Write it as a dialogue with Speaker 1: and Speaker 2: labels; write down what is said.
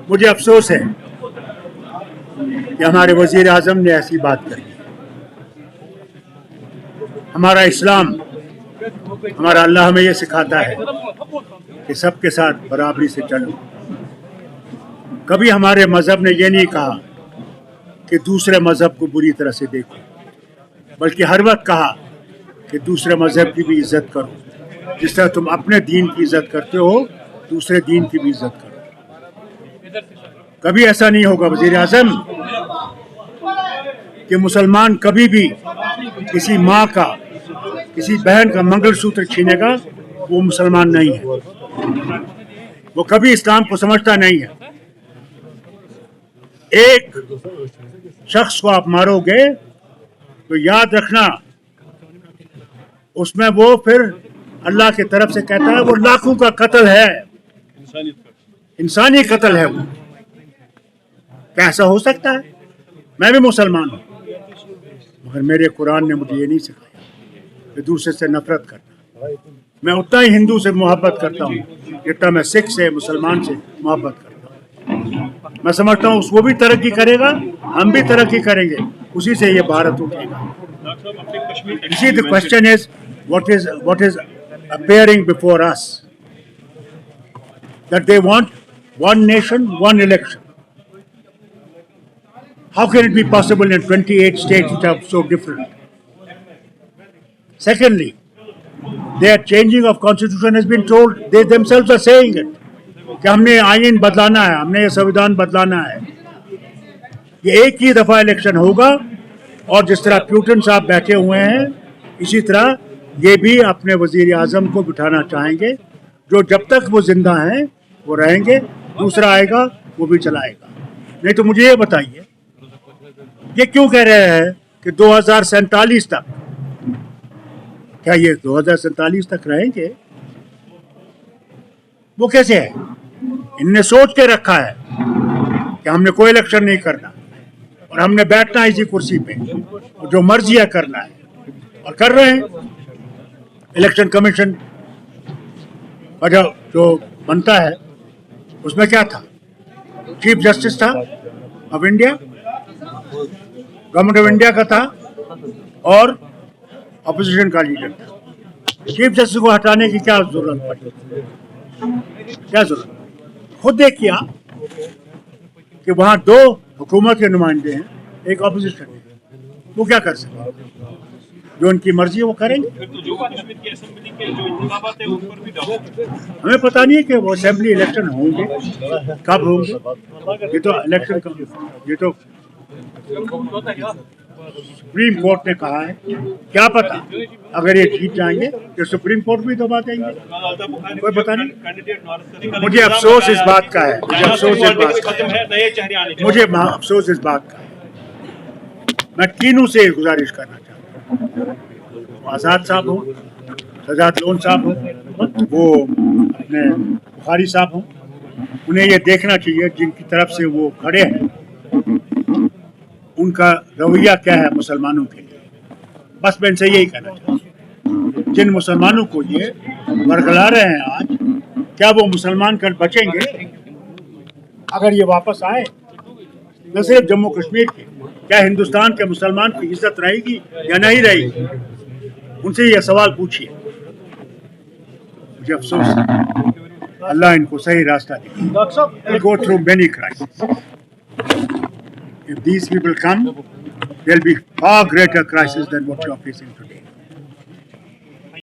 Speaker 1: मुझे अफसोस है कि हमारे वज़ीर आज़म ने ऐसी बात कही। हमारा इस्लाम, हमारा अल्लाह हमें ये सिखाता है कि सबके साथ बराबरी से चलो। कभी हमारे मज़हब ने ये नहीं कहा कि दूसरे मज़हब को बुरी तरह से देखो, बल्कि हर वक्त कहा कि दूसरे मज़हब की भी इज़्ज़त करो। जिस तरह तुम अपने दीन की इज़्ज़त करते हो, दूसरे दीन की भी इज़्ज़त करो। कभी ऐसा नहीं होगा वज़ीर आज़म कि मुसलमान कभी भी किसी माँ का, किसी बहन का मंगलसूत्र छीनेगा, वो मुसलमान नहीं है, वो कभी इस्लाम को समझता नहीं है। एक शख्स को आप मारोगे तो याद रखना उसमें वो फिर अल्लाह की तरफ से कहता है वो लाखों का कत्ल है, इंसानी कत्ल है। वो कैसा हो सकता है? मैं भी मुसलमान हूँ, मगर मेरे कुरान ने मुझे ये नहीं सिखाया कि दूसरे से नफरत करना। मैं उतना ही हिंदू से मोहब्बत करता हूँ जितना मैं सिख से, मुसलमान से मोहब्बत करता हूँ। मैं समझता हूँ वो भी तरक्की करेगा, हम भी तरक्की करेंगे, उसी से ये भारत उठेगा। इसी the question is what is appearing before us, that they want one nation, one election. How can it be possible in 28 states which are so different? Secondly, their changing of constitution has been told, they themselves are saying it, कि हमने आईन बदलाना है, हमने ये संविधान बदलाना है। ये एक ही दफ़ा इलेक्शन होगा और जिस तरह प्यूटन साहब बैठे हुए हैं, इसी तरह ये भी अपने वज़ीर आज़म को बिठाना चाहेंगे, जो जब तक वो जिंदा हैं वो रहेंगे, दूसरा आएगा वो भी चलाएगा। नहीं तो मुझे ये बताइए, ये क्यों कह रहे हैं कि 2047 तक, क्या ये 2047 तक रहेंगे? वो कैसे है? इनने सोच के रखा है कि हमने कोई इलेक्शन नहीं करना और हमने बैठना है इसी कुर्सी पे, जो मर्जी है करना है, और कर रहे हैं। इलेक्शन कमीशन का जो बनता है उसमें क्या था? चीफ जस्टिस था of India, government of India का था, और अपोजिशन का लीडर था। चीफ जस्टिस को हटाने की क्या जरूरत पड़ी? क्या जरूरत? खुद देखिए आप कि वहाँ 2 हुकूमत के नुमाइंदे हैं, एक अपोजिशन है, वो क्या कर सकते हैं? जो उनकी मर्जी है वो करेंगे। हमें पता नहीं है कि वो असेंबली इलेक्शन होंगे, कब होंगे। ये तो इलेक्शन, ये तो सुप्रीम कोर्ट ने कहा है, क्या पता अगर ये जीत जाएंगे तो सुप्रीम कोर्ट भी दबा देंगे, कोई पता नहीं। मुझे अफसोस इस बात का है, मुझे अफसोस इस बात का है, मैं तीनों से गुजारिश करना चाहता हूँ, आज़ाद साहब हो, सजाद लोन साहब हो, वो अपने बुखारी साहब हो, उन्हें ये देखना चाहिए जिनकी तरफ से वो खड़े हैं उनका रवैया क्या है मुसलमानों के लिए। बस मैं इनसे यही कहना चाहता हूँ, जिन मुसलमानों को ये बरगला रहे हैं आज, क्या वो मुसलमान कल बचेंगे? अगर ये वापस आए, न सिर्फ जम्मू कश्मीर के, क्या हिंदुस्तान के मुसलमान की इज्जत रहेगी या नहीं रहेगी? उनसे ये सवाल पूछिए। मुझे अफसोस है, अल्लाह इनको सही रास्ता दे। Go through many crises. If these people come, there'll be far greater crisis than what you are facing today.